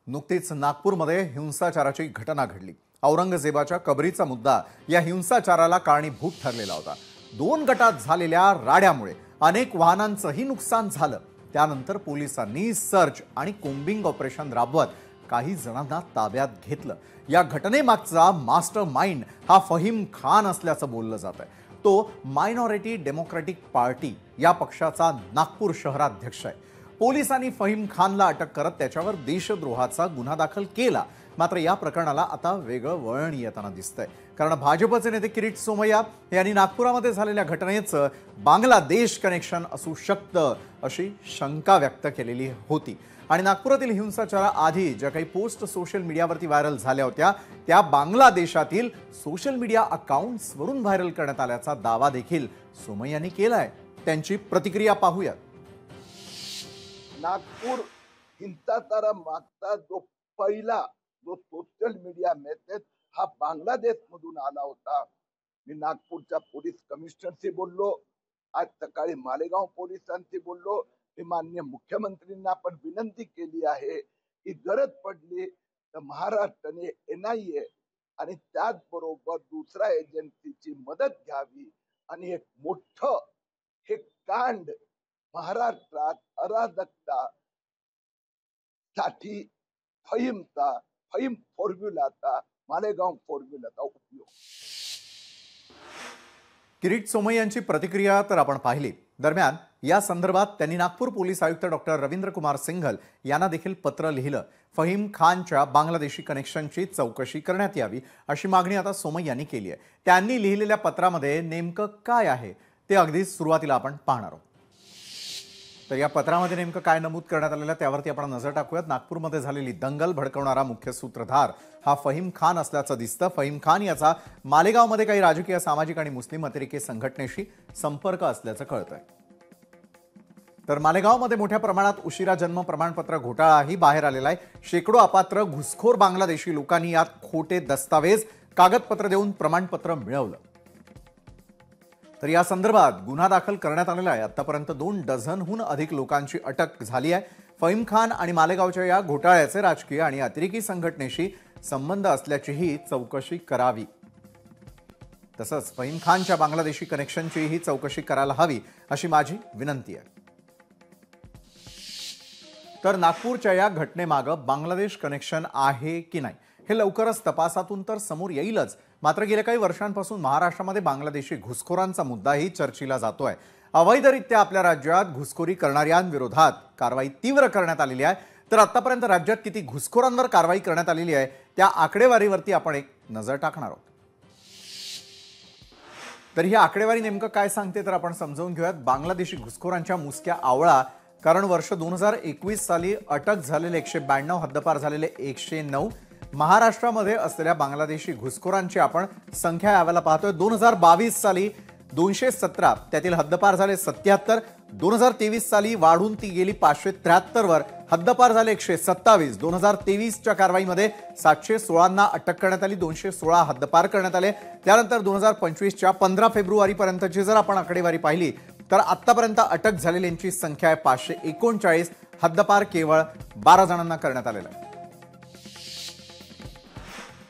नुकतीच नागपूरमध्ये हिंसाचाराची घटना घडली। औरंगजेबाच्या कबरीचा मुद्दा या हिंसाचाराला कारणीभूत ठरलेला होता। दोन गटात झालेल्या राड्यामुळे अनेक वाहनांचंही नुकसान झालं। त्यानंतर पोलिसांनी सर्च आणि कोम्बिंग ऑपरेशन राबवत काही जणांना ताब्यात घेतलं। या घटनेमागचा मास्टर माइंड हा फहीम खान असल्याचं बोललं जात आहे। तो मायनॉरिटी डेमोक्रेटिक पार्टी या पक्षाचा नागपूर शहराध्यक्ष आहे। पोलिसांनी फहीम खानला अटक करत त्याच्यावर देशद्रोहाचा गुन्हा दाखल केला। मात्र या प्रकरणाला आता वेगळं वळण येताना दिसतंय, कारण भाजपचे नेते किरीट सोमय्या यांनी नागपुरामध्ये झालेल्या घटनेचं बांगलादेश कनेक्शन असू शकतं अशी शंका व्यक्त केलेली होती। आणि नागपुरातील हिंसाचाराआधी ज्या काही पोस्ट सोशल मीडियावरती व्हायरल झाल्या होत्या त्या बांगलादेशातील सोशल मीडिया अकाउंट्सवरून व्हायरल करण्यात आल्याचा दावा देखील सोमय्यांनी केलाय। त्यांची प्रतिक्रिया पाहूया। नागपूर हिंसाचारा मागचा जो पहिला जो सोशल मीडिया मेसेज हा बांगलादेश मधून आला होता। मी नागपूरच्या पोलीस कमिशनरशी बोललो, आज सकाळी मालेगाव पोलिसांशी बोललो। मी माननीय मुख्यमंत्रींना पण विनंती केली आहे की गरज पडली तर महाराष्ट्राने NIA आणि त्याचबरोबर दुसऱ्या एजन्सीची मदत घ्यावी आणि एक मोठं हे कांड महाराष्ट्रात अराजकता साठी फहीम फॉर्म्युलाचा मालेगाव फॉर्म्युलाचा उपयोग। किरीट सोमय्या यांची प्रतिक्रिया तर आपण पाहिली। दरम्यान या संदर्भात त्यांनी नागपूर पोलीस आयुक्त डॉक्टर रवींद्र कुमार सिंघल यांना देखील पत्र लिहिलं। फहीम खानच्या बांगलादेशी कनेक्शनची चौकशी करण्यात यावी अशी मागणी आता सोमय्या यांनी केली आहे। त्यांनी लिहिलेल्या पत्रामध्ये नेमकं काय आहे ते अगदी सुरुवातीला आपण पाहणार आहोत। तर या पत्रामध्ये नेमकं काय नमूद करण्यात आलेलं त्यावरती आपण नजर टाकूयात। नागपूरमध्ये झालेली दंगल भडकवणारा मुख्य सूत्रधार हा फहीम खान असल्याचं दिसतं। फहीम खान याचा मालेगावमध्ये काही राजकीय, सामाजिक आणि मुस्लिम अतिरेकी संघटनेशी संपर्क असल्याचं कळतंय। तर मालेगावमध्ये मोठ्या प्रमाणात उशिरा जन्म प्रमाणपत्र घोटाळाही बाहेर आलेला आहे। शेकडो अपात्र घुसखोर बांगलादेशी लोकांनी यात खोटे दस्तावेज, कागदपत्र देऊन प्रमाणपत्र मिळवलं। तर या संदर्भात गुन्हा दाखल करण्यात आलेला आहे। आतापर्यंत 2 डझनहून अधिक लोकांची अटक झाली आहे। फहीम खान आणि मालेगावच्या या घोटाळ्याचे राजकीय आणि अतिरेकी संघटनेशी संबंध असल्याचीही चौकशी करावी। तसंच फहीम खानच्या बांगलादेशी कनेक्शनचीही चौकशी करायला हवी अशी माझी विनंती आहे। तर नागपूरच्या या घटनेमागं बांगलादेश कनेक्शन आहे की नाही हे लवकरच तपासातून तर समोर येईलच। मात्र गेल्या काही वर्षांपासून महाराष्ट्रामध्ये बांगलादेशी घुसखोरांचा मुद्दाही चर्चेला जातोय। अवैधरित्या आपल्या राज्यात घुसखोरी करणाऱ्यांविरोधात कारवाई तीव्र करण्यात आलेली आहे। तर आतापर्यंत राज्यात किती घुसखोरांवर कारवाई करण्यात आलेली आहे त्या आकडेवारीवरती आपण एक नजर टाकणार आहोत। तर ही आकडेवारी नेमकं काय सांगते तर आपण समजावून घेऊयात। बांगलादेशी घुसखोरांच्या मुसक्या आवळा, कारण वर्ष 2021 साली अटक झालेले 192, हद्दपार झालेले 109, महाराष्ट्रामध्ये असलेल्या बांगलादेशी घुसखोरांची आपण संख्या यावेळेला पाहतोय। 2022 साली 217, त्यातील हद्दपार झाले 77। 2023 साली वाढून ती गेली 573 वर, हद्दपार झाले 127। 2023च्या कारवाईमध्ये 716 अटक करण्यात आली, 216 हद्दपार करण्यात आले। त्यानंतर 2025च्या 15 फेब्रुवारी पर्यंतची जर आपण आकडेवारी पाहिली तर आतापर्यंत अटक झालेल्यांची संख्या आहे 539, हद्दपार केवळ 12 जणांना करण्यात आलेला आहे।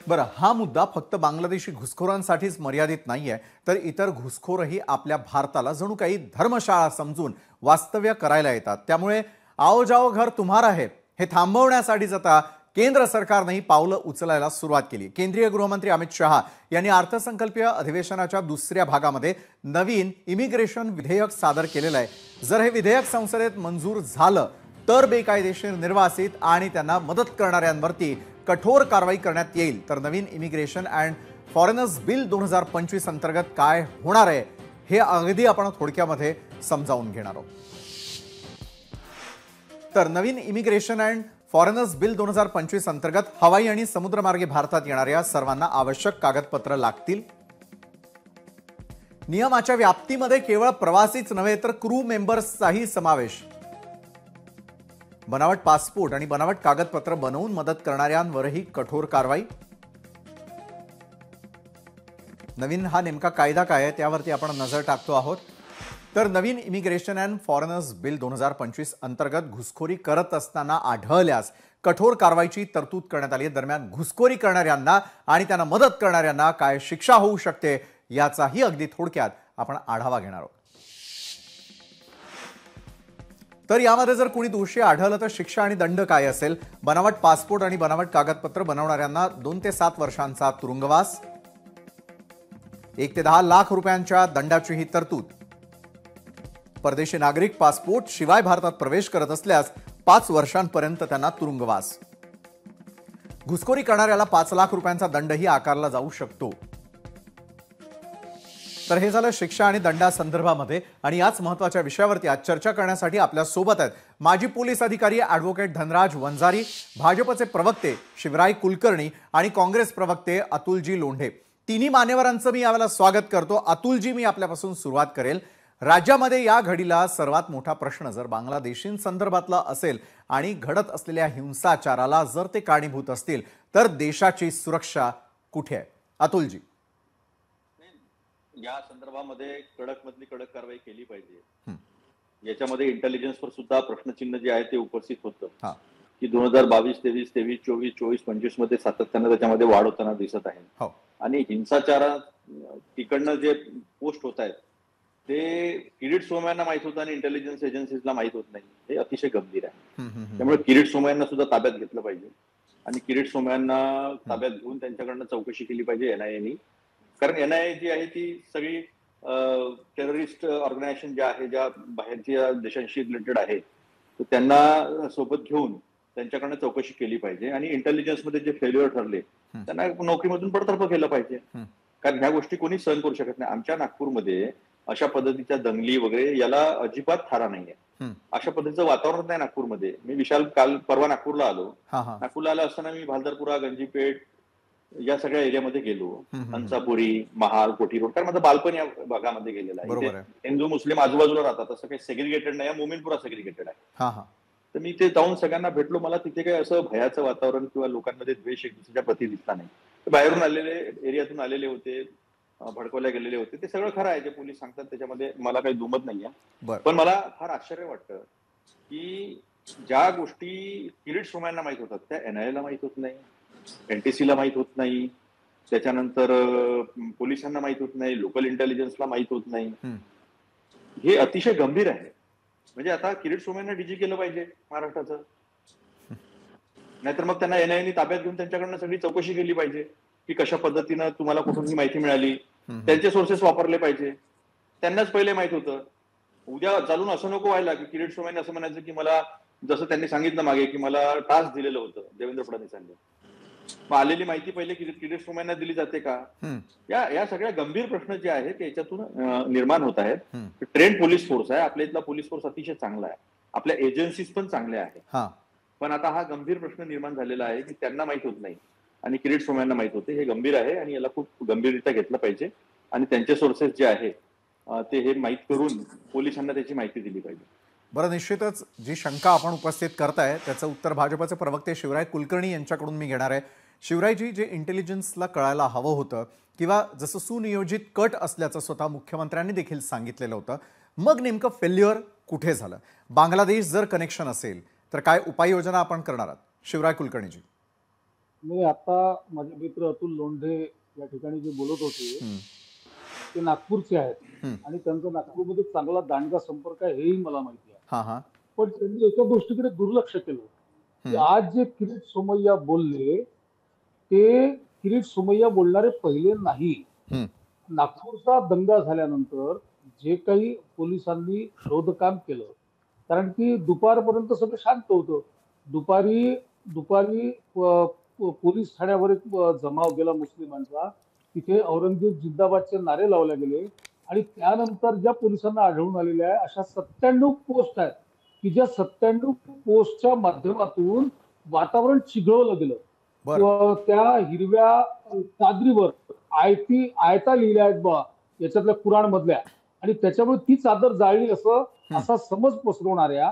बरं, हा मुद्दा फक्त बांगलादेशी घुसखोरांसाठीच मर्यादित नाहीये, तर इतर घुसखोरही आपल्या भारताला जणू काही धर्मशाळा समजून वास्तव्य करायला येतात। त्यामुळे आओ जाओ घर तुम्हारा है हे थांबवण्यासाठीच आता केंद्र सरकारनेही पावलं उचलायला सुरुवात केली। केंद्रीय गृहमंत्री अमित शहा यांनी अर्थसंकल्पीय अधिवेशनाच्या दुसऱ्या भागामध्ये नवीन इमिग्रेशन विधेयक सादर केलेलं आहे। जर हे विधेयक संसदेत मंजूर झालं तर बेकायदेशीर निर्वासित आणि त्यांना मदत करणाऱ्यांवरती कठोर कारवाई करण्यात येईल। तर नवीन इमिग्रेशन अँड फॉरेनर्स बिल 2025 अंतर्गत काय होणार आहे हे अगदी आपण थोडक्यामध्ये समजावून घेणार आहोत। तर नवीन इमिग्रेशन अँड फॉरेनर्स बिल 2025 अंतर्गत हवाई आणि समुद्रमार्गे भारतात येणाऱ्या सर्वांना आवश्यक कागदपत्र लागतील। नियमाच्या व्याप्तीमध्ये केवळ प्रवासीच नव्हे तर क्रू मेंबर्सचाही समावेश। बनावट पासपोर्ट आणि बनावट कागदपत्र बनवून मदत करणाऱ्यांवरही कठोर कारवाई। नवीन हा नेमका कायदा काय आहे त्यावरती आपण नजर टाकतो आहोत। तर नवीन इमिग्रेशन अँड फॉरेनर्स बिल 2025 अंतर्गत घुसखोरी करत असताना आढळल्यास कठोर कारवाईची तरतूद करण्यात आली आहे. दरम्यान घुसखोरी करणाऱ्यांना आणि त्यांना मदत करणाऱ्यांना काय शिक्षा होऊ शकते याचाही अगदी थोडक्यात आपण आढावा घेणार आहोत. तर यामध्ये जर कोणी दोषी आढळलं तर शिक्षा आणि दंड काय असेल? बनावट पासपोर्ट आणि बनावट कागदपत्र बनवणाऱ्यांना 2 ते 7 वर्षांचा तुरुंगवास, 1 ते 10 लाख रुपयांच्या दंडाची ही तरतूद. परदेशी नागरिक पासपोर्ट शिवाय भारतात प्रवेश करत असल्यास 5 वर्षांपर्यंत त्यांना तुरुंगवास. घुसखोरी करणाऱ्याला 5 लाख रुपयांचा दंडही आकारला जाऊ शकतो. तर हे झालं शिक्षा आणि दंडासंदर्भामध्ये. आणि याच महत्त्वाच्या विषयावरती आज चर्चा करण्यासाठी आपल्या सोबत आहेत माजी पोलीस अधिकारी ॲडव्होकेट धनराज वंजारी, भाजपचे प्रवक्ते शिवराय कुलकर्णी आणि काँग्रेस प्रवक्ते अतुलजी लोंढे. तिन्ही मान्यवरांचं मी यावेळेला स्वागत करतो. अतुलजी, मी आपल्यापासून सुरुवात करेल. राज्यामध्ये या घडीला सर्वात मोठा प्रश्न जर बांगलादेशींसंदर्भातला असेल आणि घडत असलेल्या हिंसाचाराला जर ते कारणीभूत असतील तर देशाची सुरक्षा कुठे आहे? अतुलजी. या संदर्भामध्ये कडक मधली कडक कारवाई केली पाहिजे. याच्यामध्ये इंटेलिजन्सवर सुद्धा प्रश्नचिन्ह जे आहे ते उपस्थित होतं की 2022, 23, 23, 24, 24, 25 मध्ये सातत्यानं त्याच्यामध्ये वाढ होताना दिसत आहे. आणि हिंसाचारा तिकडनं जे पोस्ट होत आहेत ते किरीट सोमय्यांना माहित होतं आणि इंटेलिजन्स एजन्सीजला माहित होत नाही. हे अतिशय गंभीर आहे. त्यामुळे किरीट सोमय्यांना सुद्धा ताब्यात घेतलं पाहिजे आणि किरीट सोमय्यांना ताब्यात घेऊन त्यांच्याकडनं चौकशी केली पाहिजे एनआयएनी. कारण एनआयए जी आहे ती सगळी टेररिस्ट ऑर्गनायझेशन ज्या आहे, ज्या बाहेरच्या देशांशी रिलेटेड आहे, तर त्यांना सोबत घेऊन त्यांच्याकडनं चौकशी केली पाहिजे. आणि इंटेलिजन्समध्ये जे फेल्युअर ठरले त्यांना नोकरीमधून बडतर्फ केलं पाहिजे. कारण ह्या गोष्टी कोणी सहन करू शकत नाही. आमच्या नागपूरमध्ये अशा पद्धतीच्या दंगली वगैरे याला अजिबात थारा नाहीये. अशा पद्धतीचं वातावरण नाही नागपूरमध्ये. मी विशाल काल परवा नागपूरला आलो. नागपूरला आलो असताना मी भालदारपुरा, गंजीपेठ या सगळ्या एरियामध्ये गेलो. हंसापुरी, महाल, कोठी रोड, कारण माझं बालपण या भागामध्ये गेलेलं आहे. हिंदू मुस्लिम आजूबाजूला राहतात, असं काही सेग्रिगेटेड नाही. मोमीनपुरा सेग्रिगेटेड आहे. तर मी ते जाऊन सगळ्यांना भेटलो. मला तिथे काही असं भयाचं वातावरण किंवा लोकांमध्ये द्वेष एक दुसऱ्याच्या प्रती दिसला नाही. बाहेरून आलेले, एरियातून आलेले होते, भडकवल्या गेलेले होते. ते सगळं खरं आहे जे पोलीस सांगतात, त्याच्यामध्ये मला काही दुमत नाहीये. पण मला फार आश्चर्य वाटतं की ज्या गोष्टी किरीट सोमय्यांना माहित होतात त्या एनआयएला माहित होत नाही, एनटीसीला माहित होत नाही, त्याच्यानंतर पोलिसांना माहित होत नाही, लोकल इंटेलिजन्सला माहित होत नाही. हे अतिशय गंभीर आहे. म्हणजे आता किरीट सोमय्यांना डीजी केलं पाहिजे महाराष्ट्राचं, नाहीतर मग त्यांना एनआयएने ताब्यात घेऊन त्यांच्याकडनं सगळी चौकशी केली पाहिजे की कशा पद्धतीनं तुम्हाला कुठून ही माहिती मिळाली. त्यांचे सोर्सेस वापरले पाहिजे. त्यांनाच पहिले माहित होतं. उद्या चालून असं नको व्हायला की किरीट सोमय्यांनी असं म्हणायचं की मला, जसं त्यांनी सांगितलं मागे की मला टास्क दिलेलं होतं देवेंद्र फडणवीसांनी, मग आलेली माहिती पहिले किरीट सोमय्यांना दिली जाते का? या सगळ्या गंभीर प्रश्न जे आहेत ते याच्यातून निर्माण होत आहेत. ट्रेंड पोलीस फोर्स आहे आपल्या इथला. पोलीस फोर्स अतिशय चांगला आहे. आपल्या एजन्सीज पण चांगल्या आहेत. पण आता हा गंभीर प्रश्न निर्माण झालेला आहे की त्यांना माहित होत नाही आणि किरीट सोमय्यांना माहित होते. हे गंभीर आहे आणि याला खूप गंभीररित्या घेतलं पाहिजे आणि त्यांचे सोर्सेस जे आहे ते हे माहीत करून पोलिसांना त्याची माहिती दिली पाहिजे. बरं, निश्चितच जी शंका आपण उपस्थित करताय त्याचं उत्तर भाजपचे प्रवक्ते शिवराय कुलकर्णी यांच्याकडून मी घेणार आहे. शिवरायजी, जे इंटेलिजन्सला कळायला हवं होतं किंवा जसं सुनियोजित कट असल्याचं स्वतः मुख्यमंत्र्यांनी देखील सांगितलेलं होतं, मग नेमकं फेल्युअर कुठे झालं? बांगलादेश जर कनेक्शन असेल तर काय उपाययोजना आपण करणार आहात? शिवराय कुलकर्णीजी. मी आता माझे मित्र अतुल लोंढे या ठिकाणी जे बोलत होते ते नागपूरचे आहेत आणि त्यांचा नागपूरमध्ये चांगला दांडगा संपर्क आहे हेही मला माहिती आहे. पण त्यांनी एका गोष्टीकडे दुर्लक्ष केलं की आज जे किरीट सोमय्या बोलले ते किरीट सोमय्या बोलणारे पहिले नाही. नागपूरचा दंगा झाल्यानंतर जे काही पोलिसांनी शोधकाम केलं, कारण की दुपारपर्यंत सगळं शांत होतं. दुपारी पोलीस ठाण्यावर एक जमाव गेला मुस्लिमांचा. तिथे औरंगजेब जिंदाबादचे नारे लावले गेले आणि त्यानंतर ज्या पोलिसांना आढळून आलेल्या आहे अशा 97 पोस्ट आहेत की ज्या 97 पोस्टच्या माध्यमातून वातावरण चिघळवलं गेलं. त्या हिरव्या चादरीवर आयता लिहिल्या आहेत बा याच्यातल्या कुराण मधल्या, आणि त्याच्यामुळे ती चादर जाळली असा समज पसरवणाऱ्या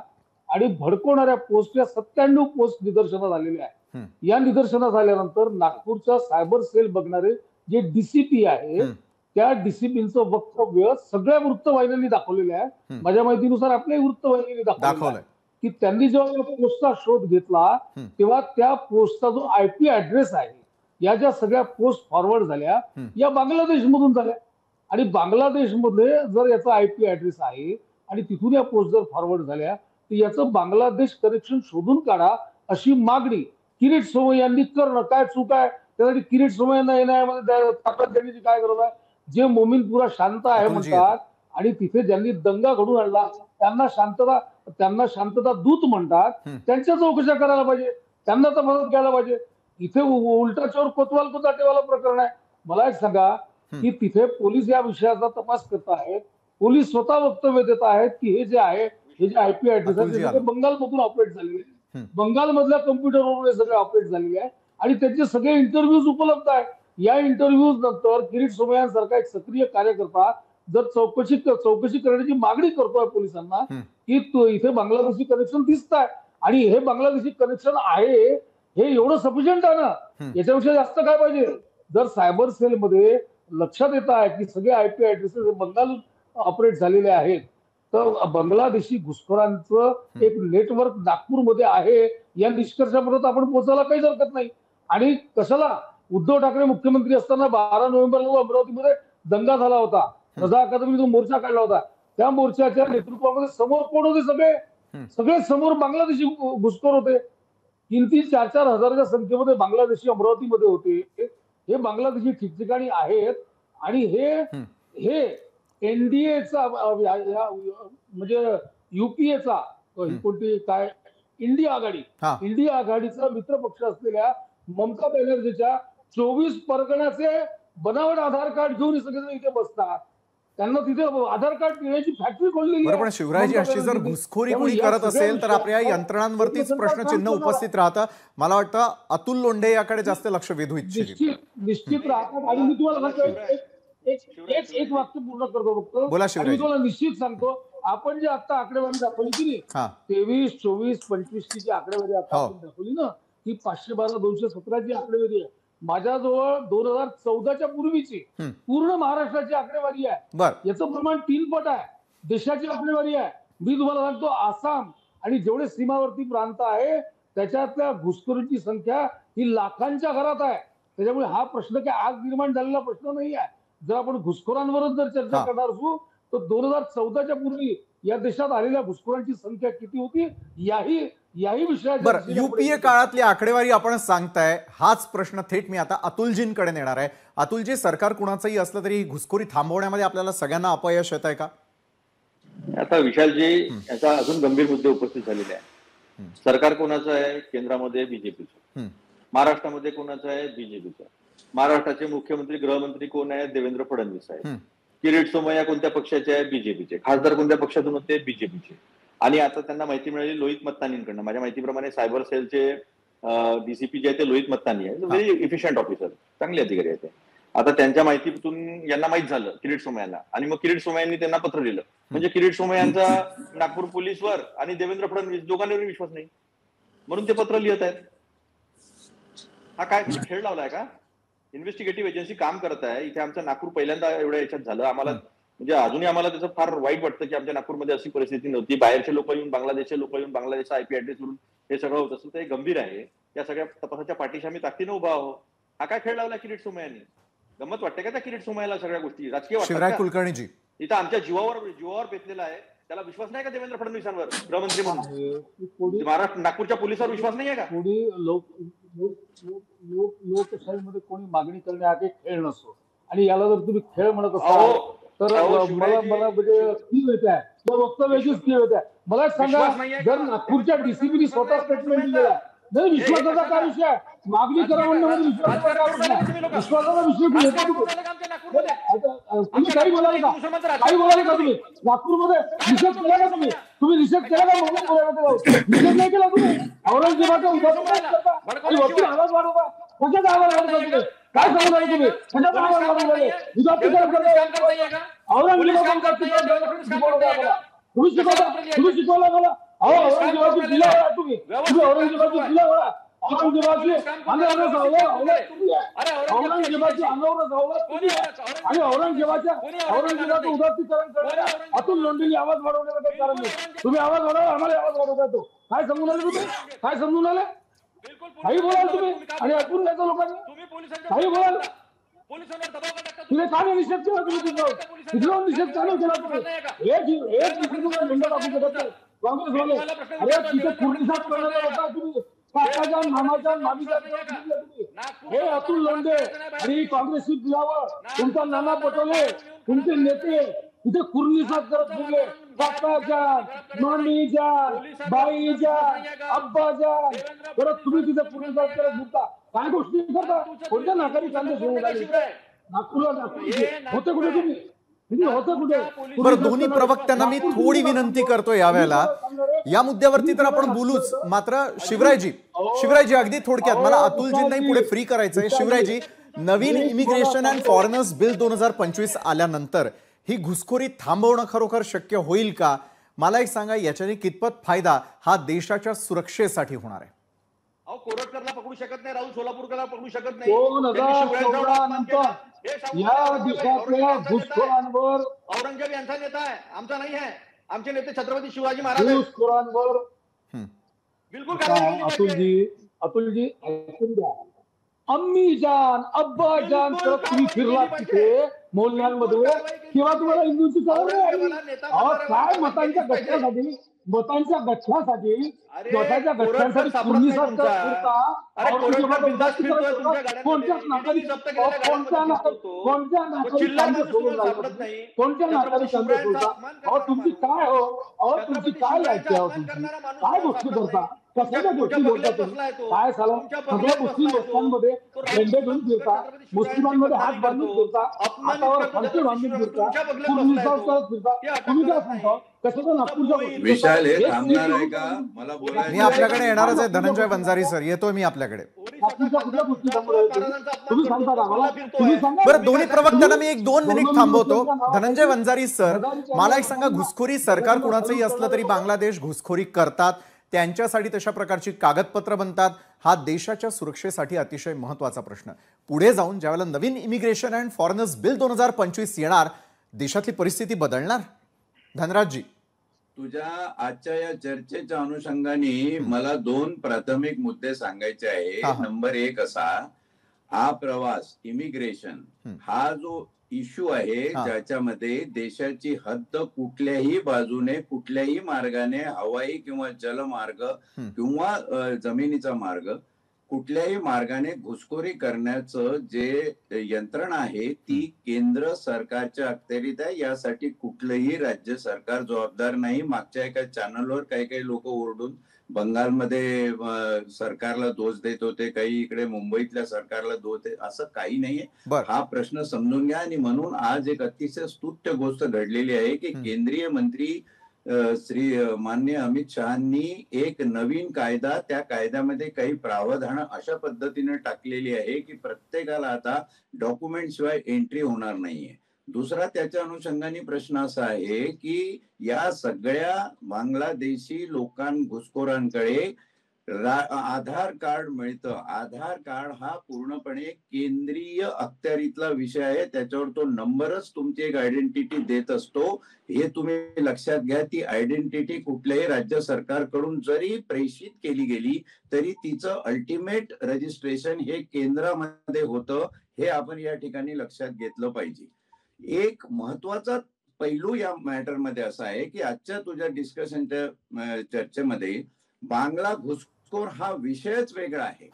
आणि भडकवणाऱ्या पोस्ट या 97 पोस्ट निदर्शनास आलेल्या आहेत. या निदर्शनास आल्यानंतर नागपूरचा सायबर सेल बघणारे जे डीसीपी आहे त्या डीसीपींचं वक्तव्य सगळ्या वृत्तवाहिन्यांनी दाखवलेलं आहे. माझ्या माहितीनुसार आपल्याही वृत्तवाहिन्यांनी दाखवलंय. की त्यांनी जेव्हा या पोस्टचा शोध घेतला तेव्हा त्या पोस्टचा जो IP ऍड्रेस आहे, या ज्या सगळ्या पोस्ट फॉरवर्ड झाल्या या बांगलादेशमधून झाल्या. आणि बांगलादेशमध्ये जर याचा IP ऍड्रेस आहे आणि तिथून या पोस्ट जर फॉरवर्ड झाल्या तर याचं बांगलादेश कनेक्शन शोधून काढा अशी मागणी किरीट सोमय्या यांनी करणं काय चूक आहे? त्यासाठी किरीट सोमय्यांना येण्यामध्ये ताकद देण्याची काय गरज आहे? जे मोमीनपुरा शांत आहे म्हणतात आणि तिथे ज्यांनी दंगा घडून आणला त्यांना शांतता दूत म्हणतात, त्यांच्या चौकशा करायला पाहिजे, त्यांना तर मदत घ्यायला पाहिजे. इथे उलटा चोर कोतवाल को दाटेवाला प्रकरण आहे. मला एक सांगा की तिथे पोलीस या विषयाचा तपास करत आहेत, पोलीस स्वतः वक्तव्य देत आहेत की हे जे आहे, हे जे IP ऍड्रेस आहे ते बंगालमधून ऑपरेट झालेले आहे, बंगालमधल्या कम्प्युटरवरून हे सगळे ऑपरेट झालेले आहे आणि त्यांचे सगळे इंटरव्ह्यूज उपलब्ध आहेत. या इंटरव्ह्यूज नंतर किरीट सोमय्यांसारखा एक सक्रिय कार्यकर्ता जर चौकशी करण्याची मागणी करतोय पोलिसांना की इथे बांगलादेशी कनेक्शन दिसत आहे आणि हे बांगलादेशी कनेक्शन आहे, हे एवढं सफिशियंट आहे ना, याच्यापेक्षा जास्त काय पाहिजे? जर सायबर सेलमध्ये लक्षात येत आहे की सगळे IP ऍड्रेसेस बंगाल ऑपरेट झालेले आहेत, तर बांगलादेशी घुसखोरांचं एक नेटवर्क नागपूरमध्ये आहे या निष्कर्षापर्यंत आपण पोहोचायला काहीच हरकत नाही. आणि कशाला उद्धव ठाकरे मुख्यमंत्री असताना 12 नोव्हेंबरला अमरावतीमध्ये दंगा झाला होता, रजा अकादमीतून मोर्चा काढला होता, त्या मोर्चाच्या नेतृत्वामध्ये समोर कोण होते? सगळे समोर बांगलादेशी घुसखोर होते. 3-4 हजाराच्या संख्येमध्ये बांगलादेशी अमरावतीमध्ये होते. हे बांगलादेशी ठिकठिकाणी आहेत आणि हे NDAचा म्हणजे UPAचा कोणती काय इंडिया आघाडीचा मित्र पक्ष असलेल्या ममता बॅनर्जीच्या 24 परगण्याचे बनावट आधार कार्ड घेऊन सगळेजण इथे बसतात. त्यांना तिथे आधार कार्ड देण्याची फॅक्टरी खोललेली आहे. पण शिवरायजी, अशी जर घुसखोरी कोणी करत असेल तर आपल्या यंत्रणांवरतीच प्रश्नचिन्ह उपस्थित राहतं. मला वाटतं अतुल लोंढे याकडे जास्त लक्ष वेधू इच्छित निश्चित राहतात. आणि मी तुम्हाला सांगतो एक वाक्य पूर्ण करतो फक्त. बोला शिवराज. तुम्हाला निश्चित सांगतो, आपण जे आता आकडेवारी दाखवली की नाही, 23, 24, 25 ची जी आकडेवारी आता दाखवली ना, ही 512, 217 ची आकडेवारी आहे. माझ्याजवळ 2014च्या पूर्वीची पूर्ण महाराष्ट्राची आकडेवारी आहे. याचं प्रमाण 3 पट आहे. देशाची आकडेवारी आहे. मी तुम्हाला सांगतो, आसाम आणि जेवढे सीमावर्ती प्रांत आहे त्याच्यातल्या घुसखोरीची संख्या ही लाखांच्या घरात आहे. त्याच्यामुळे हा प्रश्न काय आज निर्माण झालेला प्रश्न नाही आहे. जर आपण घुसखोरांवरच जर चर्चा करणार असू तर 2014च्या पूर्वी या देशात आलेल्या घुसखोरांची संख्या किती होती याही विषयाच्या. UPA काळातली आकडेवारी आपण सांगताय, हाच प्रश्न थेट मी आता अतुलजींकडे नेणार आहे. अतुलजी, सरकार कुणाचंही असलं तरी घुसखोरी थांबवण्यामध्ये आपल्याला सगळ्यांना अपयश येत आहे का? आता विशालजी, याचा अजून गंभीर मुद्दे उपस्थित झालेले आहे. सरकार कोणाचं आहे? केंद्रामध्ये BJPचं, महाराष्ट्रामध्ये कोणाचं आहे? BJPचं. महाराष्ट्राचे मुख्यमंत्री गृहमंत्री कोण आहेत? देवेंद्र फडणवीस आहेत. किरीट सोमय्या कोणत्या पक्षाचे आहे? BJPचे. खासदार कोणत्या पक्षातून होते? BJPचे. आणि आता त्यांना माहिती मिळाली लोहित मत्तानींकडनं. माझ्या माहितीप्रमाणे सायबर सेलचे DCP जे आहे ते लोहित मत्तानी आहे. व्हेरी इफिशियंट ऑफिसर, चांगले अधिकारी आहेत. आता त्यांच्या माहितीतून यांना माहित झालं किरीट सोमय्यांना, आणि मग किरीट सोमय्यांनी त्यांना पत्र लिहिलं. म्हणजे किरीट सोमय्यांचा नागपूर पोलीसवर आणि देवेंद्र फडणवीस दोघांवर विश्वास नाही, म्हणून ते पत्र लिहित आहेत. हा काय खेळ लावलाय का? इन्व्हेस्टिगेटिव्ह एजन्सी काम करत आहे. इथे आमचं नागपूर पहिल्यांदा एवढ्या याच्यात झालं. आम्हाला म्हणजे अजूनही आम्हाला त्याचं फार वाईट वाटतं की आमच्या नागपूरमध्ये अशी परिस्थिती नव्हती. बाहेरचे लोक येऊन, बांगलादेशचे लोक येऊन बांगलादेशचा IP ऍड्रेस वरून हे सगळं होत असेल तर हे गंभीर आहे. या सगळ्या तपासाच्या पाठीशी आम्ही ताकदीनं उभा आहोत. हा काय खेळ लावला किरीट सोमय्यांनी? गंमत वाटते का त्या किरीट सोमय्याला सगळ्या गोष्टी राजकीय शिवराज कुलकर्णीजी, इथं आमच्या जीवावर पेतलेला आहे. त्याला विश्वास नाही का देवेंद्र फडणवीसांवर गृहमंत्री म्हणून? महाराष्ट्र नागपूरच्या पोलिसांवर विश्वास नाही आहे का? कोणी लोकशाहीमध्ये कोणी मागणी करणे हा काही खेळ नसतो. आणि याला जर तुम्ही खेळ म्हणत असाल तर मला म्हणजे फील येत आहे, वक्तव्याचीच फील येत आहे. मला सांगा, जर नागपूरच्या DCPनी स्वतः स्टेटमेंट दिलेला नाही, विश्वासाचा काय विषय आहे? मागणी करा म्हणणं विश्वासाचा काय विषय आहे? विश्वासाचा विषय तुम्ही काही बोलाल का? काही बोलाल का तुम्ही? नागपूरमध्ये निषेध केला का तुम्ही? निषेध केला का? निषेध नाही केला तुम्ही? औरंगजेबाचा उदाहरण आवाज वाढवता. कशाचा आवाज वाढवता तुम्ही? काय सांगत आहे तुम्ही? कशाचा आवाज वाढवता? तुम्ही शिकवला मला. औरंगजेबाची दिला तुम्ही औरंगजेबाची दिला मला. औरंगजेबाची अंगावर जावलं तुम्ही आहे. औरंगजेबाची अंगावर जावलं तुम्ही आहे. आणि औरंगजेबाचं उदात्तीकरण करणाऱ्या अतुल लोंढेंनी आवाज वाढवण्याचं काही कारण नाही. तुम्ही आवाज वाढवा, आम्हाला आवाज वाढवता येतो. काय समजून आले तुम्ही? काय समजून आले? काही बोलाल तुम्ही आणि ऐकून घ्यायचं लोकांनी. काही बोलाल तुम्ही का नाही निषेध केला? तुम्ही तिथं निषेध का नाही केला तुम्ही? एक निषेध झेंडा दाखवू शकत नाही काँग्रेसवाले. अरे तिथे कुर्निसात करणारे होता तुम्ही, काकाच्या मामाच्या मामीच्या तुम्ही. हे अतुल लोंढे आणि काँग्रेसची पिलावं, तुमचा नाना पटोले, तुमचे नेते तिथे कुर्निसात करत होते. काकाच्या मामीच्या बाईच्या अब्बाच्या परत तुम्ही तिथे कुर्निसात करत होता. काय गोष्टी करता? कोणत्या नागरी कांदे घेऊन नागपूरला होते कुठे तुम्ही? होतं कुठे? बरं, दोन्ही प्रवक्त्यांना मी थोडी विनंती करतो यावेळेला, या मुद्द्यावरती तर आपण बोलूच, मात्र शिवरायजी अगदी थोडक्यात, मला अतुलजींनाही पुढे फ्री करायचंय. शिवरायजी, नवीन इमिग्रेशन अँड फॉरेनर्स बिल 2025 आल्यानंतर ही घुसखोरी थांबवणं खरोखर शक्य होईल का? मला एक सांगा, याच्याने कितपत फायदा हा देशाच्या सुरक्षेसाठी होणार आहे? कोरटकरला पकडू शकत नाही, राहुल सोलापूरकरला पकडू शकत नाही. 2014 नंतर या देशातल्या घुसखोरांवर, औरंगजेब यांचा नेता आहे, आमचा नाही आहे. आमचे नेते छत्रपती शिवाजी महाराज घुसखोरांवर बिलकुल अतुलजी ऐकून घ्या. अम्मी जान अब्बा जान करत तुम्ही फिरलात तिथे मोहल्ल्यांमध्ये, किंवा तुम्हाला हिंदूंची कळव नाही. काय मतांच्या गठ्ठ्यासाठी तुमची काय हो? तुमची काय लायकी आहे? काय गोष्टी करता? कशाच्या गोष्टी बोलता तुम्ही? काय साला सगळ्या मुस्लिम लोकांमध्ये झेंडे घेऊन फिरता, मुस्लिमांमध्ये हात बांधून फिरता, हातावर फारसे बांधून फिरता, फिरता. तुम्ही काय सांगता? कशाच्या नागपूरच्या विशाल हे थांबणार आहे का? मला बोलायचं. मी आपल्याकडे येणारच आहे धनंजय वंजारी सर, येतोय मी आपल्याकडे. बरं, दोन्ही प्रवक्त्यांना मी 1-2 मिनिट थांबवतो. धनंजय वंजारी सर, मला एक सांगा, घुसखोरी सरकार कुणाचंही असलं तरी बांगलादेश घुसखोरी करतात, त्यांच्यासाठी तशा प्रकारची कागदपत्र बनतात. हा देशाच्या सुरक्षेसाठी अतिशय महत्त्वाचा प्रश्न. पुढे जाऊन ज्यावेळेला नवीन इमिग्रेशन अँड फॉरेनर्स बिल 2025 येणार, देशातली परिस्थिती बदलणार. धनराजजी, तुझ्या आजच्या या चर्चेच्या अनुषंगाने मला 2 प्राथमिक मुद्दे सांगायचे आहे. नंबर 1 असा, हा प्रवास इमिग्रेशन हा जो इश्यू आहे, ज्याच्यामध्ये देशाची हद्द कुठल्याही बाजूने कुठल्याही मार्गाने, हवाई किंवा जलमार्ग किंवा जमिनीचा मार्ग, कुठल्याही मार्गाने घुसखोरी करण्याचं जे यंत्रणा आहे ती केंद्र सरकारच्या अखत्यारीत आहे. यासाठी कुठलंही राज्य सरकार जबाबदार नाही. मागच्या एका चॅनलवर काही लोक ओरडून बंगालमध्ये सरकारला दोष देत होते, काही इकडे मुंबईतल्या सरकारला दोष देत, असं काही नाहीये. हा प्रश्न समजून घ्या. आणि म्हणून आज एक अतिशय स्तुत्य गोष्ट घडलेली आहे की केंद्रीय मंत्री श्री माननीय अमित शहांनी एक नवीन कायदा, त्या कायद्यामध्ये काही प्रावधानं अशा पद्धतीने टाकलेली आहे की प्रत्येकाला आता डॉक्युमेंट शिवाय एंट्री होणार नाहीये. दुसरा त्याच्या अनुषंगाने प्रश्न असा आहे की या सगळ्या बांगलादेशी घुसखोरांकडे आधार कार्ड मिळतं. आधार कार्ड हा पूर्णपणे केंद्रीय अखत्यारीतला विषय आहे. त्याच्यावर तो नंबरच तुमची एक आयडेंटिटी देत असतो. हे तुम्ही लक्षात घ्या. ती आयडेंटिटी कुठल्याही राज्य सरकारकडून जरी प्रेषित केली गेली तरी तिचं अल्टिमेट रजिस्ट्रेशन हे केंद्रामध्ये होतं. हे आपण या ठिकाणी लक्षात घेतलं पाहिजे. एक महत्वाचा पैलू या मॅटरमध्ये असा आहे की आजच्या तुझ्या डिस्कशनच्या चर्चेमध्ये बांगला घुसखोर हा विषयच वेगळा आहे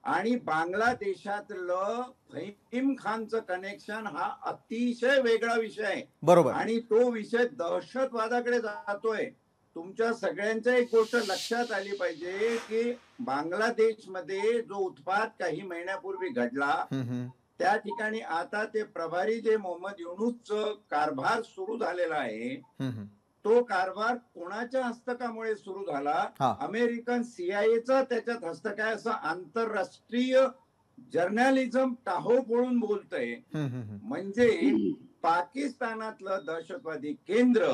आणि बांगलादेशातलं फहीम खानचं कनेक्शन हा अतिशय वेगळा विषय आहे. बरोबर. आणि तो विषय दहशतवादाकडे जातोय. तुमच्या सगळ्यांच्या एक गोष्ट लक्षात आली पाहिजे की बांगलादेशमध्ये जो उत्पात काही महिन्यापूर्वी घडला, त्या ठिकाणी आता ते प्रभारी जे मोहम्मद युनूसचं कारभार सुरू झालेला आहे, तो कारभार कोणाच्या हस्तकामुळे सुरू झाला? अमेरिकन सीआयएचा त्याच्यात हस्तक आहे असं आंतरराष्ट्रीय जर्नलिझम टाहो पळून बोलतंय. म्हणजे पाकिस्तानातलं दहशतवादी केंद्र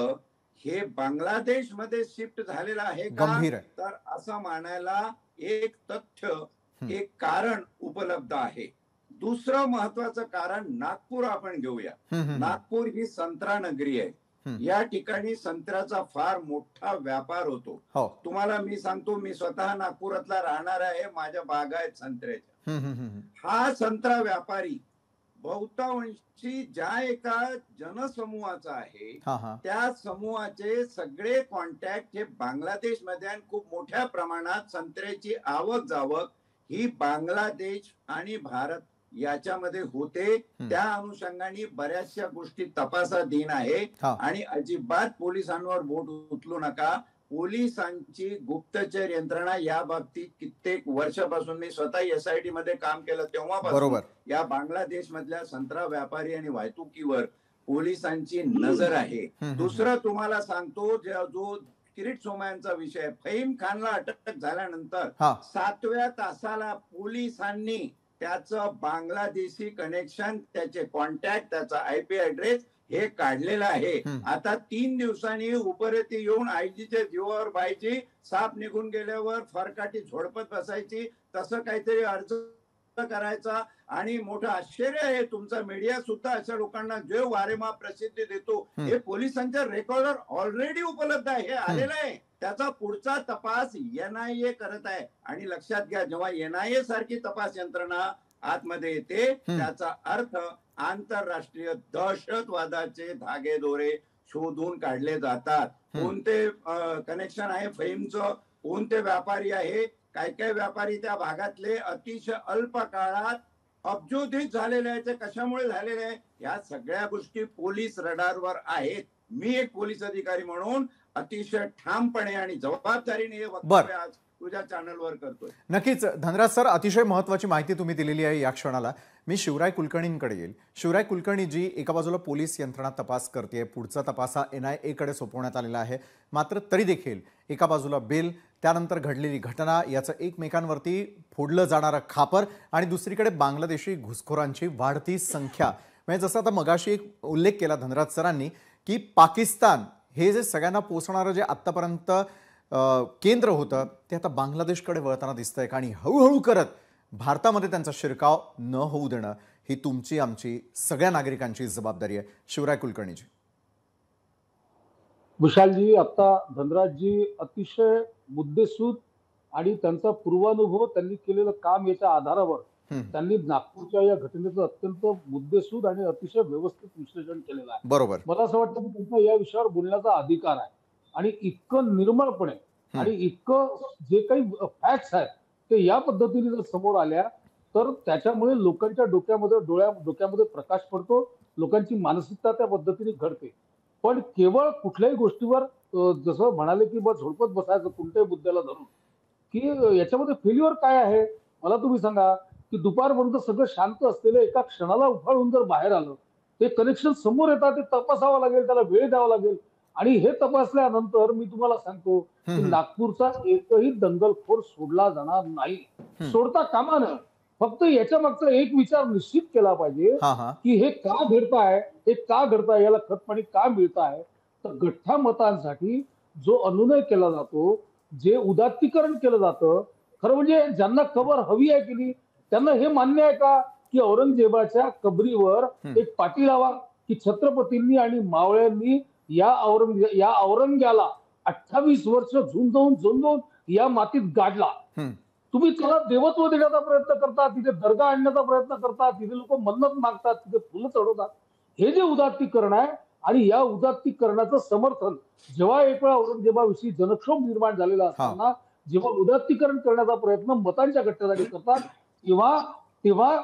हे बांगलादेश मध्ये शिफ्ट झालेलं आहे का? तर असं मानायला एक तथ्य एक कारण उपलब्ध आहे. दुसरं महत्वाचं कारण नागपूर आपण घेऊया. नागपूर ही संत्रा नगरी आहे. या ठिकाणी संत्र्याचा फार मोठा व्यापार होतो. तुम्हाला मी सांगतो, मी स्वतः नागपुरातला राहणार आहे. माझ्या बागा आहेत संत्र्याच्या. हा संत्रा व्यापारी बहुतांशी ज्या एका जनसमूहाचा आहे त्या समूहाचे सगळे कॉन्टॅक्ट हे बांगलादेश मध्ये आणि खूप मोठ्या प्रमाणात संत्र्याची आवक जावक ही बांगलादेश आणि भारत याच्यामध्ये होते. त्या अनुषंगाने बऱ्याचशा गोष्टी तपासाधीन आहे आणि अजिबात पोलिसांवर बोट उचलू नका. पोलिसांची गुप्तचर यंत्रणा या बाबतीत कित्येक वर्षापासून, मी स्वतः SIT मध्ये काम केलं तेव्हापासून या बांगलादेश मधल्या संत्रा व्यापारी आणि वाहतुकीवर पोलिसांची नजर आहे. दुसरं तुम्हाला सांगतो, जो किरीट सोमय्यांचा विषय, फहीम खानला अटक झाल्यानंतर 7व्या तासाला पोलिसांनी त्याचं बांगलादेशी कनेक्शन, त्याचे कॉन्टॅक्ट, त्याचा IP ऍड्रेस हे काढलेलं आहे. आता 3 दिवसांनी उपरेती येऊन आयजीच्या जीवावर बायची, साप निघून गेल्यावर फरकाटी झोडपत बसायची, तसं काहीतरी अर्ज करायचा. आणि मोठं आश्चर्य आहे, तुमचा मीडिया सुद्धा अशा लोकांना जे वारेमाप प्रसिद्धी देतो, हे पोलिसांच्या रेकॉर्डर ऑलरेडी उपलब्ध आहे, हे आलेलं आहे. त्याचा पुढचा तपास NIA करत आहे. आणि लक्षात घ्या, जेव्हा NIA सारखी तपास यंत्रणा आतमध्ये येते, त्याचा अर्थ आंतरराष्ट्रीय दहशतवादाचे धागेदोरे शोधून काढले जातात. कोणते कनेक्शन आहे फहीमचं, कोणते व्यापारी आहे, काय काय व्यापारी त्या भागातले अतिशय अल्प काळात अब्जोधिक झालेले आहेत, कशामुळे झालेले आहे, या सगळ्या गोष्टी पोलीस रडारवर आहेत. मी एक पोलीस अधिकारी म्हणून अतिशय ठामपणे आणि जबाबदारीने हे वक्तव्य आज तुझ्या चॅनलवर करतोय. नक्कीच धनराज सर, अतिशय महत्वाची माहिती तुम्ही दिलेली आहे या क्षणाला. मी शिवराय कुलकर्णींकडे येईल. शिवराय कुलकर्णी जी, एका बाजूला पोलीस यंत्रणा तपास करते, पुढचा तपास हा NIA कडे सोपवण्यात आलेला आहे, मात्र तरी देखील एका बाजूला बिल, त्यानंतर घडलेली घटना, याचं एकमेकांवरती फोडलं जाणारं खापर आणि दुसरीकडे बांगलादेशी घुसखोरांची वाढती संख्या. म्हणजे जसं आता मगाशी एक उल्लेख केला धनराज सरांनी की पाकिस्तान हे जे सगळ्यांना पोचणारं जे आत्तापर्यंत केंद्र होतं ते आता बांगलादेशकडे वळताना दिसतंय. आणि हळूहळू करत भारतामध्ये त्यांचा शिरकाव न होऊ देणं ही तुमची, आमची, सगळ्या नागरिकांची जबाबदारी आहे. शिवराय कुलकर्णीजी. विशालजी, आता धनराजजी अतिशय मुद्देसूद आणि त्यांचा पूर्वानुभव, त्यांनी केलेलं काम याच्या आधारावर त्यांनी नागपूरच्या या घटनेचं अत्यंत मुद्देसूद आणि अतिशय व्यवस्थित विश्लेषण केलेलं आहे. बरोबर. मला असं वाटतं की त्यांचा या विषयावर बोलण्याचा अधिकार आहे. आणि इतकं निर्मळपणे आणि इतकं जे काही फॅक्ट्स आहेत ते या पद्धतीने जर समोर आल्या तर त्याच्यामुळे लोकांच्या डोक्यामध्ये प्रकाश पडतो, लोकांची मानसिकता त्या पद्धतीने घडते. पण केवळ कुठल्याही गोष्टीवर जसं म्हणाले की बस झोडपत बसायचं कोणत्याही मुद्द्याला धरून, की याच्यामध्ये फेल्युअर काय आहे मला तुम्ही सांगा. की दुपारपर्यंत सगळं शांत असलेलं एका क्षणाला उफाळून जर बाहेर आलं, ते कनेक्शन समोर येतात, ते तपासावं लागेल, त्याला वेळ द्यावा लागेल. आणि हे तपासल्यानंतर मी तुम्हाला सांगतो की नागपूरचा एकही दंगलखोर सोडला जाणार नाही, सोडता कामा नये. फक्त याच्या मागचा एक विचार निश्चित केला पाहिजे की हे का घडताय, हे का घडताय, याला खतपाणी का मिळताय. तर गठ्ठा मतांसाठी जो अनुनय केला जातो, जे उदात्तीकरण केलं जातं, खरं म्हणजे ज्यांना कबर हवी आहे की नाही त्यांना हे मान्य आहे का की औरंगजेबाच्या कबरीवर एक पाटी लावा की छत्रपतींनी आणि मावळ्यांनी या औरंग्याला 28 वर्ष झुंजवून या मातीत गाडला. तुम्ही त्याला देवत्व देण्याचा प्रयत्न करता, तिथे दर्गा आणण्याचा प्रयत्न करता, तिथे लोक मन्नत मागतात, तिथे फुलं चढवतात. हे जे उदात्तीकरण आहे आणि या उदात्तीकरणाचं समर्थन जेव्हा एक वेळा औरंगजेबाविषयी जनक्षोभ निर्माण झालेला असताना जेव्हा उदात्तीकरण करण्याचा प्रयत्न मतांच्या गठ्ठ्यासाठी करतात तेव्हा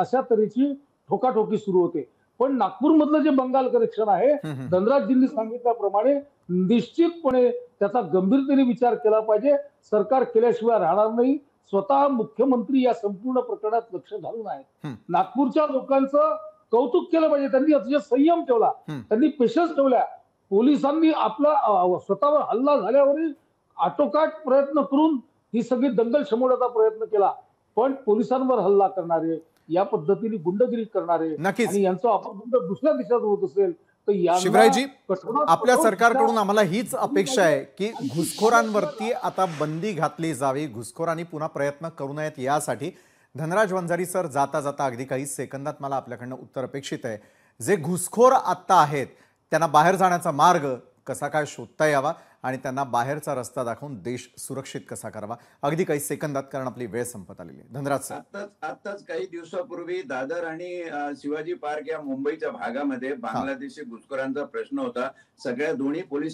अशा तऱ्हेची ठोकाठोकी सुरू होते. पण नागपूरमधलं जे बंगाल कनेक्शन आहे, धनराजजींनी सांगितल्याप्रमाणे निश्चितपणे त्याचा गंभीरतेने विचार केला पाहिजे. सरकार केल्याशिवाय राहणार नाही. स्वतः मुख्यमंत्री या संपूर्ण प्रकरणात लक्ष घालून आहेत. नागपूरच्या लोकांचं कौतुक केलं पाहिजे. त्यांनी अतिशय संयम ठेवला, त्यांनी पेशन्स ठेवल्या. पोलिसांनी आपला स्वतःवर हल्ला झाल्यावरही आटोकाट प्रयत्न करून ही सगळी दंगल शमवण्याचा प्रयत्न केला. पण पोलिसांवर हल्ला करणारे, या पद्धतीने गुंडगिरी करणारे आणि यांचा अपघात दुसऱ्या देशात होत असेल तर यांना शिवरायजी, कठोरात आपल्या कठोर सरकारकडून शिक्षा- आम्हाला हीच अपेक्षा आहे की घुसखोरांवरती आता बंदी घातली जावी, घुसखोरांनी पुन्हा प्रयत्न करू नयेत यासाठी. धनराज वंजारी सर, जाता जाता अगदी काही सेकंदात मला आपल्याकडनं उत्तर अपेक्षित आहे. जे घुसखोर आत्ता आहेत त्यांना बाहेर जाण्याचा मार्ग कसा काय शोधता यावा आणि त्यांना बाहेरचा रस्ता दाखवून देश सुरक्षित कसा करावा, अगदी काही सेकंदात, कारण आपली वेळ संपत आलेली आहे. धनराज सर. आताच काही दिवसापूर्वी दादर आणि शिवाजी पार्क या मुंबईच्या भागामध्ये बांगलादेशी घुसखोरांचा प्रश्न होता. सगळ्या दोन्ही पोलीस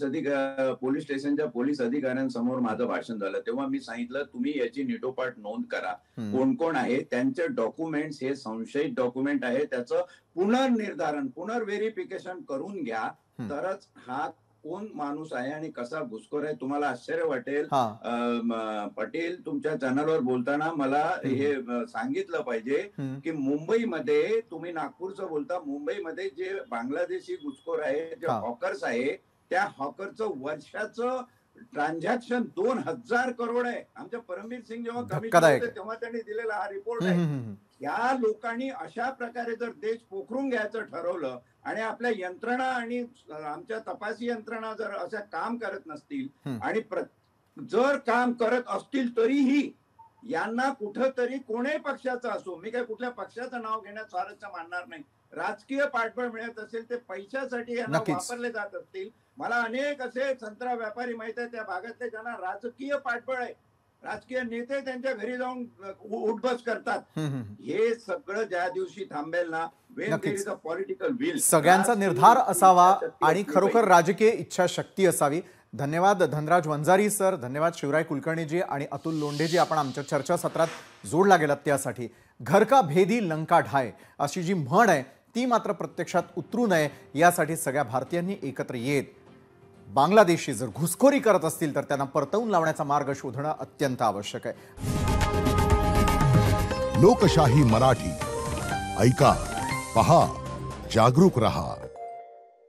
स्टेशनच्या पोलीस अधिकाऱ्यांसमोर माझं भाषण झालं. तेव्हा मी सांगितलं, तुम्ही याची नीटोपाट नोंद करा, कोण कोण आहे, त्यांचे डॉक्युमेंट्स हे संशयित डॉक्युमेंट आहे, त्याचं पुनर्निर्धारण पुनर्व्हेरिफिकेशन करून घ्या, तरच हा कोण माणूस आहे आणि कसा घुसखोर आहे. तुम्हाला आश्चर्य वाटेल, पटेल तुमच्या चॅनलवर बोलताना मला हे सांगितलं पाहिजे की मुंबईमध्ये, तुम्ही नागपूरचं बोलता, मुंबईमध्ये जे बांगलादेशी घुसखोर आहे, जे हॉकर्स आहे, त्या हॉकरचं वर्षाचं ट्रान्झॅक्शन 2000 करोड आहे. आमच्या परमवीर सिंग जेव्हा कमिशनर होते तेव्हा त्यांनी दिलेला हा रिपोर्ट आहे. या लोकांनी अशा प्रकारे जर देश पोखरून घ्यायचं ठरवलं आणि आपल्या यंत्रणा आणि आमच्या तपासी यंत्रणा जर असं काम करत नसतील आणि जर काम करत असतील तरीही यांना कुठंतरी कोणत्याही पक्षाचं असो, मी काय कुठल्या पक्षाचं नाव घेण्यात स्वारस्य मानणार नाही, राजकीय पाठबळ मिळत असेल ते पैशासाठी यांना वापरले जात असतील. मला अनेक असे संत्रा व्यापारी माहित आहे त्या भागातले, ज्यांना राजकीय पाठबळ आहे, राजकीय नेते त्यांच्या घरी जाऊन उठबस करतात. हे सगळं ज्या दिवशी थांबेल ना, पॉलिटिकल विल, सगळ्यांचा निर्धार असावा आणि खरोखर राजकीय इच्छाशक्ती असावी. धन्यवाद धनराज वंजारी सर, धन्यवाद शिवराय कुलकर्णीजी आणि अतुल लोंढेजी, आपण आमच्या चर्चासत्रात जोडला गेलात त्यासाठी. घर का भेदी लंका ढाय अशी जी म्हण आहे ती मात्र प्रत्यक्षात उतरू नये यासाठी सगळ्या भारतीयांनी एकत्र येत बांगलादेशी जर घुसखोरी करत असतील तर त्यांना परतवून लावण्याचा मार्ग शोधणं अत्यंत आवश्यक आहे. लोकशाही मराठी ऐका, पहा, जागरूक रहा.